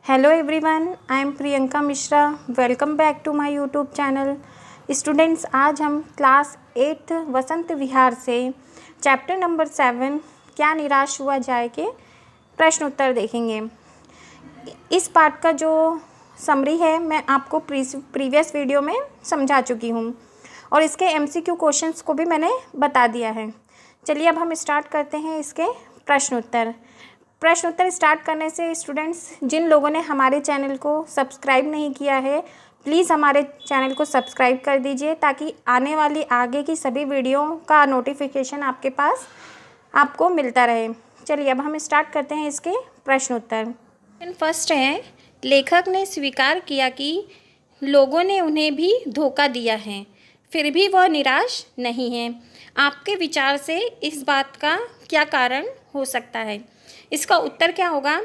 Hello everyone, I am Priyanka Mishra. Welcome back to my YouTube channel. Students, आज हम class 8 Vasant Vihar से chapter number 7 क्या निराश हुआ जाए के प्रश्न उत्तर देखेंगे। इस पार्ट का जो समरी है मैं आपको प्रीवियस वीडियो में समझा चुकी हूँ और इसके एमसीक्यू क्वेश्चंस को भी मैंने बता दिया है। चलिए अब हम स्टार्ट करते हैं इसके प्रश्न उत्तर स्टार्ट करने से स्टूडेंट्स, जिन लोगों ने हमारे चैनल को सब्सक्राइब नहीं किया है प्लीज़ हमारे चैनल को सब्सक्राइब कर दीजिए ताकि आने वाली आगे की सभी वीडियो का नोटिफिकेशन आपके पास आपको मिलता रहे। चलिए अब हम स्टार्ट करते हैं इसके प्रश्न उत्तर। फर्स्ट है, लेखक ने स्वीकार किया कि लोगों ने उन्हें भी धोखा दिया है, फिर भी वह निराश नहीं है। आपके विचार से इस बात का क्या कारण हो सकता है? इसका उत्तर क्या होगा?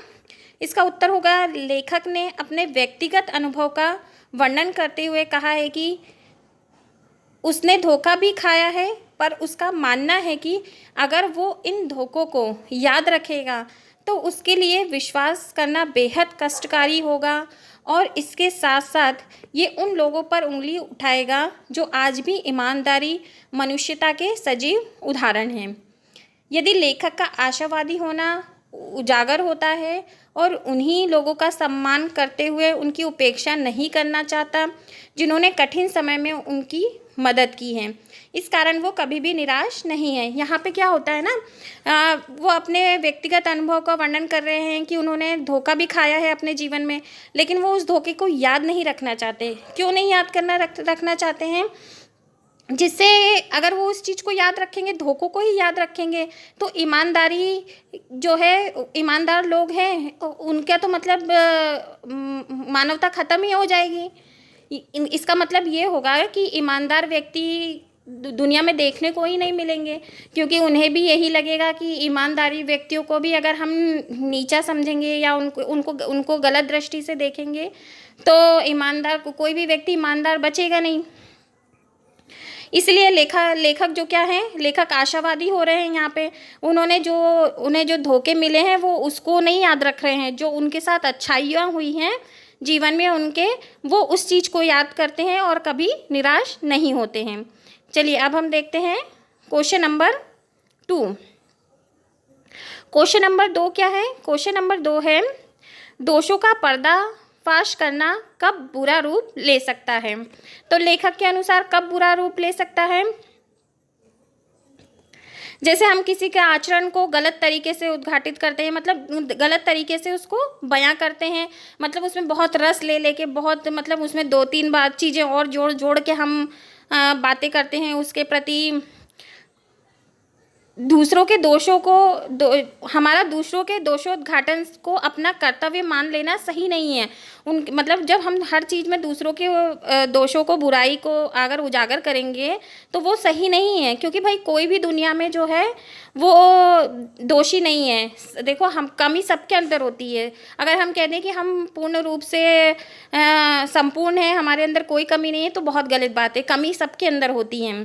इसका उत्तर होगा, लेखक ने अपने व्यक्तिगत अनुभव का वर्णन करते हुए कहा है कि उसने धोखा भी खाया है, पर उसका मानना है कि अगर वो इन धोखों को याद रखेगा तो उसके लिए विश्वास करना बेहद कष्टकारी होगा और इसके साथ साथ ये उन लोगों पर उंगली उठाएगा जो आज भी ईमानदारी, मनुष्यता के सजीव उदाहरण हैं। यदि लेखक का आशावादी होना उजागर होता है और उन्हीं लोगों का सम्मान करते हुए उनकी उपेक्षा नहीं करना चाहता जिन्होंने कठिन समय में उनकी मदद की है, इस कारण वो कभी भी निराश नहीं है। यहाँ पे क्या होता है ना, वो अपने व्यक्तिगत अनुभव का वर्णन कर रहे हैं कि उन्होंने धोखा भी खाया है अपने जीवन में, लेकिन वो उस धोखे को याद नहीं रखना चाहते। क्यों नहीं याद करना रखना चाहते हैं? जिससे अगर वो उस चीज़ को याद रखेंगे, धोखों को ही याद रखेंगे, तो ईमानदारी जो है, ईमानदार लोग हैं उनका तो मतलब मानवता ख़त्म ही हो जाएगी। इसका मतलब ये होगा कि ईमानदार व्यक्ति दुनिया में देखने को ही नहीं मिलेंगे, क्योंकि उन्हें भी यही लगेगा कि ईमानदारी व्यक्तियों को भी अगर हम नीचा समझेंगे या उनको गलत दृष्टि से देखेंगे तो ईमानदार कोई भी व्यक्ति ईमानदार बचेगा नहीं। इसलिए लेखक जो क्या है, लेखक आशावादी हो रहे हैं यहाँ पे। उन्हें जो धोखे मिले हैं वो उसको नहीं याद रख रहे हैं, जो उनके साथ अच्छाइयाँ हुई हैं जीवन में उनके, वो उस चीज़ को याद करते हैं और कभी निराश नहीं होते हैं। चलिए अब हम देखते हैं क्वेश्चन नंबर 2। क्वेश्चन नंबर 2 क्या है? क्वेश्चन नंबर 2 है, दोषों का पर्दाफाश करना कब बुरा रूप ले सकता है? तो लेखक के अनुसार कब बुरा रूप ले सकता है? जैसे हम किसी के आचरण को गलत तरीके से उद्घाटित करते हैं, मतलब गलत तरीके से उसको बयां करते हैं, मतलब उसमें बहुत रस ले लेके, बहुत मतलब उसमें 2-3 बार चीज़ें और जोड़ जोड़ के हम बातें करते हैं उसके प्रति। दूसरों के दोषों को हमारा दूसरों के दोषोद्घाटन को अपना कर्तव्य मान लेना सही नहीं है। मतलब जब हम हर चीज़ में दूसरों के दोषों को, बुराई को अगर उजागर करेंगे तो वो सही नहीं है, क्योंकि भाई कोई भी दुनिया में जो है वो दोषी नहीं है। देखो, हम कमी सबके अंदर होती है। अगर हम कह दें कि हम पूर्ण रूप से संपूर्ण हैं, हमारे अंदर कोई कमी नहीं है, तो बहुत गलत बात है। कमी सबके अंदर होती है।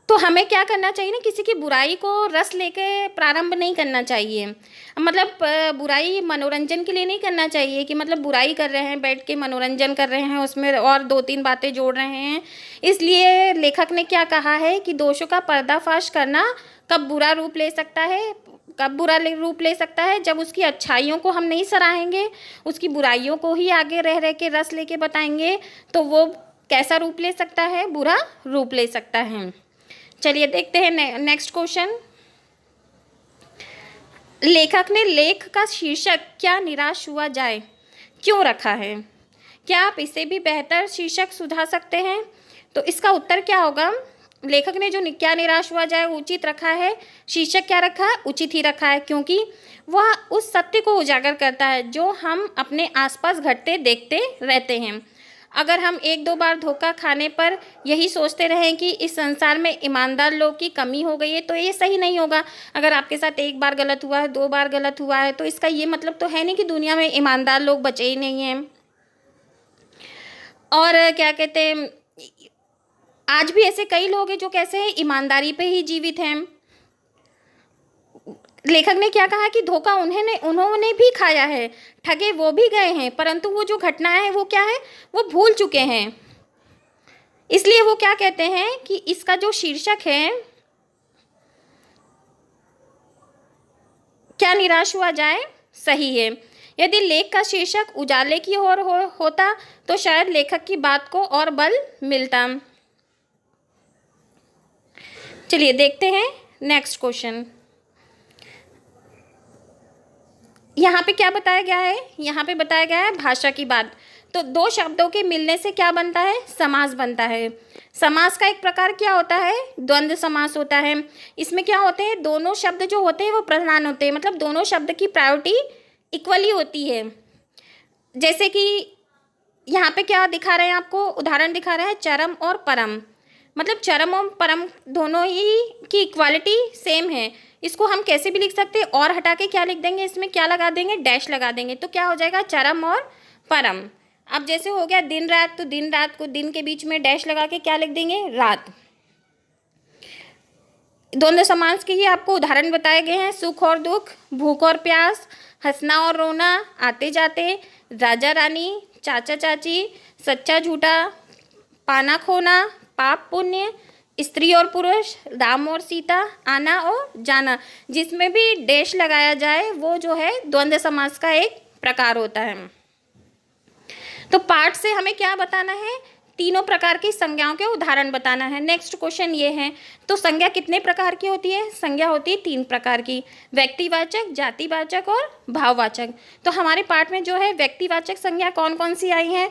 तो हमें क्या करना चाहिए ना, किसी की बुराई को रस लेके प्रारंभ नहीं करना चाहिए। मतलब बुराई मनोरंजन के लिए नहीं करना चाहिए कि मतलब बुराई कर रहे हैं, बैठ के मनोरंजन कर रहे हैं, उसमें और 2-3 बातें जोड़ रहे हैं। इसलिए लेखक ने क्या कहा है कि दोषों का पर्दाफाश करना कब बुरा रूप ले सकता है? रूप ले सकता है जब उसकी अच्छाइयों को हम नहीं सराहेंगे, उसकी बुराइयों को ही आगे रह रह के रस लेके बताएंगे, तो वो कैसा रूप ले सकता है? बुरा रूप ले सकता है। चलिए देखते हैं नेक्स्ट क्वेश्चन। लेखक ने लेख का शीर्षक क्या निराश हुआ जाए क्यों रखा है? क्या आप इसे भी बेहतर शीर्षक सुझा सकते हैं? तो इसका उत्तर क्या होगा? लेखक ने जो क्या निराश हुआ जाए उचित रखा है, शीर्षक क्या रखा है? उचित ही रखा है, क्योंकि वह उस सत्य को उजागर करता है जो हम अपने आसपास घटते देखते रहते हैं। अगर हम 1-2 बार धोखा खाने पर यही सोचते रहें कि इस संसार में ईमानदार लोग की कमी हो गई है, तो ये सही नहीं होगा। अगर आपके साथ 1 बार गलत हुआ है, 2 बार गलत हुआ है, तो इसका ये मतलब तो है नहीं कि दुनिया में ईमानदार लोग बचे ही नहीं हैं। और क्या कहते हैं, आज भी ऐसे कई लोग हैं जो कैसे हैं, ईमानदारी पे ही जीवित हैं। लेखक ने क्या कहा कि धोखा उन्होंने भी खाया है, ठगे वो भी गए हैं, परंतु वो जो घटनाएं हैं वो क्या है, वो भूल चुके हैं। इसलिए वो क्या कहते हैं कि इसका जो शीर्षक है, क्या निराश हुआ जाए, सही है। यदि लेख का शीर्षक उजाले की ओर होता तो शायद लेखक की बात को और बल मिलता। चलिए देखते हैं नेक्स्ट क्वेश्चन। यहाँ पे क्या बताया गया है, यहाँ पे बताया गया है भाषा की बात। तो दो शब्दों के मिलने से क्या बनता है, समास बनता है। समास का एक प्रकार क्या होता है, द्वंद्व समास होता है। इसमें क्या होते हैं, दोनों शब्द जो होते हैं वो प्रधान होते हैं, मतलब दोनों शब्द की प्रायोरिटी इक्वली होती है। जैसे कि यहाँ पे क्या दिखा रहे हैं आपको, उदाहरण दिखा रहे हैं चरम और परम, मतलब चरम और परम दोनों ही की इक्वालिटी सेम है। इसको हम कैसे भी लिख सकते हैं, और हटा के क्या लिख देंगे, इसमें क्या लगा देंगे, डैश लगा देंगे, तो क्या हो जाएगा, चरम और परम। अब जैसे हो गया दिन रात, तो दिन रात को दिन के बीच में डैश लगा के क्या लिख देंगे, रात। द्वंद्व समास के ही आपको उदाहरण बताए गए हैं, सुख और दुख, भूख और प्यास, हंसना और रोना, आते जाते, राजा रानी, चाचा चाची, सच्चा झूठा, पाना खोना, पाप पुण्य, स्त्री और पुरुष, राम और सीता, आना और जाना। जिसमें भी डैश लगाया जाए वो जो है द्वंद्व समास का एक प्रकार होता है। तो पाठ से हमें क्या बताना है, तीनों प्रकार की संज्ञाओं के उदाहरण बताना है। नेक्स्ट क्वेश्चन ये है, तो संज्ञा कितने प्रकार की होती है, संज्ञा होती है 3 प्रकार की, व्यक्तिवाचक, जातिवाचक और भाववाचक। तो हमारे पाठ में जो है व्यक्तिवाचक संज्ञा कौन कौन सी आई हैं,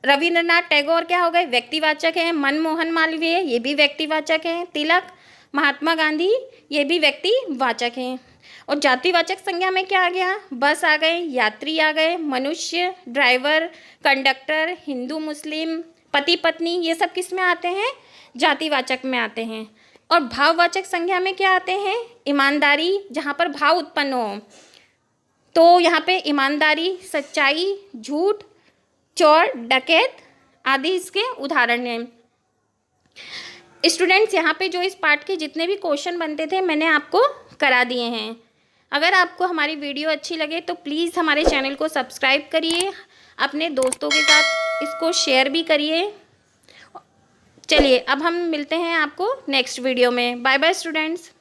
रविंद्रनाथ टैगोर क्या हो गए, व्यक्तिवाचक है, मनमोहन मालवीय ये भी व्यक्तिवाचक है, तिलक, महात्मा गांधी ये भी व्यक्तिवाचक हैं। और जातिवाचक संज्ञा में क्या आ गया, बस आ गए, यात्री आ गए, मनुष्य, ड्राइवर, कंडक्टर, हिंदू मुस्लिम, पति पत्नी, ये सब किस में आते हैं, जातिवाचक में आते हैं। और भाववाचक संज्ञा में क्या आते हैं, ईमानदारी, जहाँ पर भाव उत्पन्न हो, तो यहाँ पे ईमानदारी, सच्चाई, झूठ, चोर, डकैत आदि इसके उदाहरण हैं। स्टूडेंट्स यहाँ पे जो इस पार्ट के जितने भी क्वेश्चन बनते थे मैंने आपको करा दिए हैं। अगर आपको हमारी वीडियो अच्छी लगे तो प्लीज़ हमारे चैनल को सब्सक्राइब करिए, अपने दोस्तों के साथ इसको शेयर भी करिए। चलिए अब हम मिलते हैं आपको नेक्स्ट वीडियो में। Bye bye students.